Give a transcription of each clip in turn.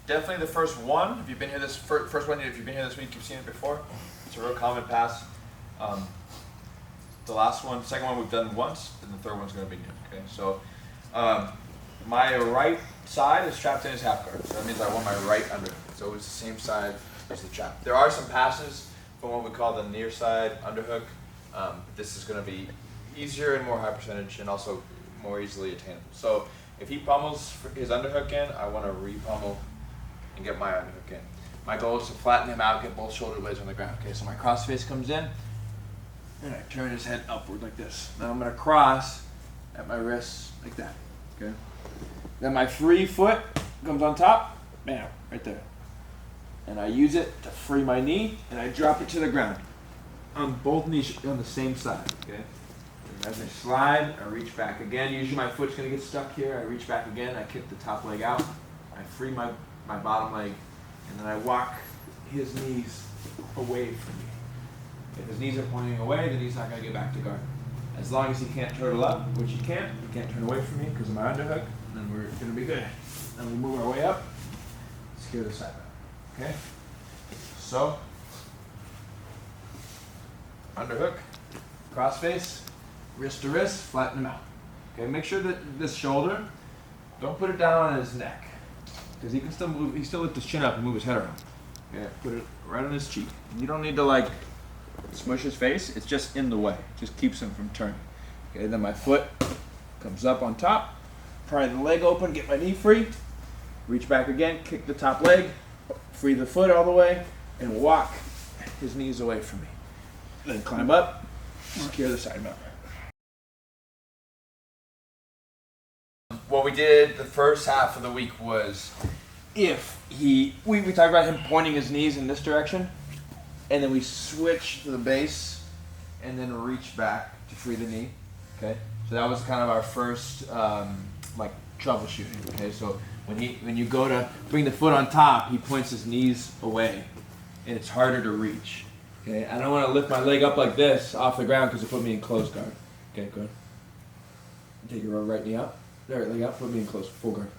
definitely the first one. If you've been here this first one, if you've been here this week, you've seen it before. It's a real common pass. The last one, second one we've done once, and the third one's going to be new. Okay, so my right side is trapped in his half guard. So that means I want my right under. So it's the same side as the trap. There are some passes from what we call the near side underhook. This is going to be easier and more high percentage, and also more easily attainable. So if he pummels his underhook in, I want to re-pummel and get my underhook in. My goal is to flatten him out, get both shoulder blades on the ground. Okay, so my cross face comes in, and I turn his head upward like this. Now I'm going to cross at my wrists like that. Okay. Then my free foot comes on top, bam, right there. And I use it to free my knee, and I drop it to the ground on both knees on the same side. Okay. And as I slide, I reach back again. Usually my foot's going to get stuck here. I reach back again. I kick the top leg out. I free my bottom leg, and then I walk his knees away from me. If his knees are pointing away, then he's not going to get back to guard. As long as he can't turtle up, which he can't turn away from me because of my underhook, then we're going to be good. Then we move our way up, secure the side back. Okay? So, underhook, cross face, wrist to wrist, flatten him out. Okay, make sure that this shoulder, don't put it down on his neck, because he can still move, he still lift his chin up and move his head around. Okay, put it right on his cheek. You don't need to like smush his face, it's just in the way. It just keeps him from turning. Okay, then my foot comes up on top, pry the leg open, get my knee free, reach back again, kick the top leg, free the foot all the way, and walk his knees away from me. Then climb up, secure the side mount. What we did the first half of the week was if we talked about him pointing his knees in this direction, and then we switch to the base and then reach back to free the knee. Okay, so that was kind of our first like troubleshooting. Okay, so when you go to bring the foot on top, he points his knees away, and it's harder to reach. Okay, I don't want to lift my leg up like this off the ground because it put me in closed guard. Okay, good. Take your right knee up. There, leg up, put me in close, full guard.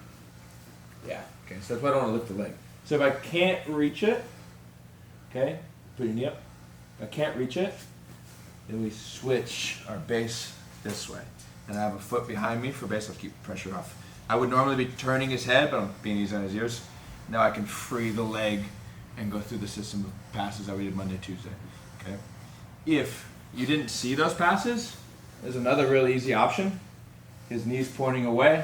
Yeah, okay, so that's why I don't want to lift the leg. So if I can't reach it, okay, put your knee up. If I can't reach it, then we switch our base this way. And I have a foot behind me for base, I'll keep pressure off. I would normally be turning his head, but I'm being easy on his ears. Now I can free the leg and go through the system of passes that we did Monday, Tuesday, okay? If you didn't see those passes, there's another really easy option. His knee's pointing away.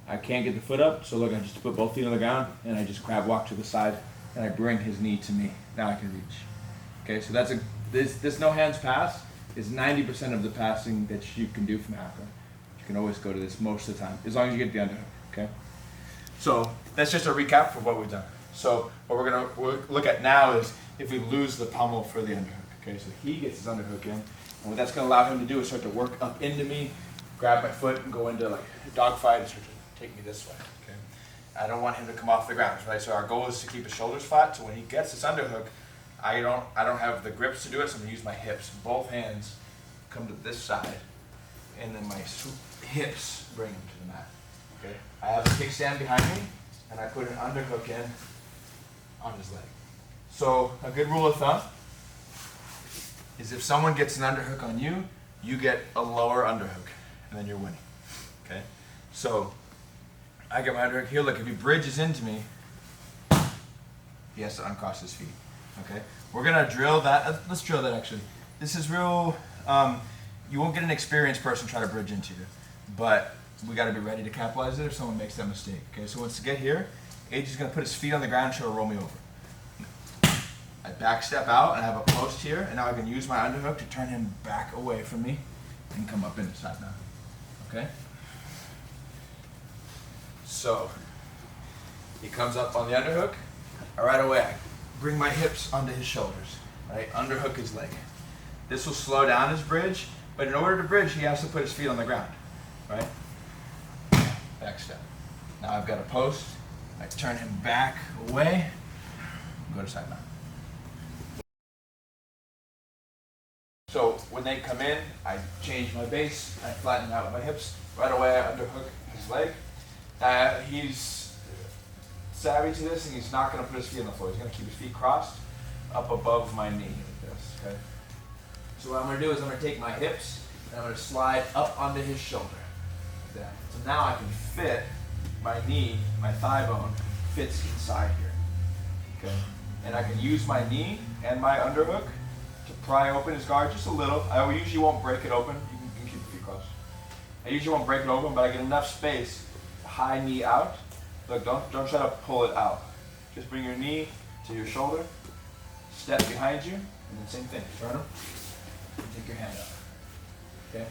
I can't get the foot up, so look, I just put both feet on the ground and I just crab walk to the side and I bring his knee to me. Now I can reach. Okay, so that's this no hands pass is 90% of the passing that you can do from half guard. You can always go to this most of the time, as long as you get the underhook, okay? So that's just a recap for what we've done. So what we're gonna look at now is if we lose the pummel for the underhook, okay? So he gets his underhook in, and what that's gonna allow him to do is start to work up into me, grab my foot and go into like a dogfight and start to take me this way, okay? I don't want him to come off the ground, right? So our goal is to keep his shoulders flat, so when he gets this underhook, I don't have the grips to do it, so I'm gonna use my hips. Both hands come to this side, and then my hips bring him to the mat, okay? I have a kickstand behind me, and I put an underhook in on his leg. So a good rule of thumb is if someone gets an underhook on you, you get a lower underhook, and then you're winning, okay? So I get my underhook here. Look, if he bridges into me, he has to uncross his feet, okay? We're gonna drill that. Let's drill that actually. This is real, you won't get an experienced person try to bridge into you, but we gotta be ready to capitalize it if someone makes that mistake, okay? So once to get here, AJ's gonna put his feet on the ground and try to roll me over. I back step out and I have a post here, and now I can use my underhook to turn him back away from me and come up inside now, okay? So he comes up on the underhook. Right away, I bring my hips onto his shoulders, right? Underhook his leg. This will slow down his bridge, but in order to bridge, he has to put his feet on the ground, right? Back step. Now I've got a post. I turn him back away, go to side mount. So when they come in, I change my base, I flatten out my hips. Right away, I underhook his leg. He's savvy to this, and he's not going to put his feet on the floor. He's going to keep his feet crossed up above my knee like this, okay? So what I'm going to do is I'm going to take my hips and I'm going to slide up onto his shoulder like that. So now I can fit my knee, my thigh bone fits inside here, okay? And I can use my knee and my underhook to pry open his guard just a little. I usually won't break it open. You can keep your feet crossed. I usually won't break it open, but I get enough space, high knee out. Look, don't try to pull it out. Just bring your knee to your shoulder, step behind you, and then same thing. Turn them, and take your hand out. Okay?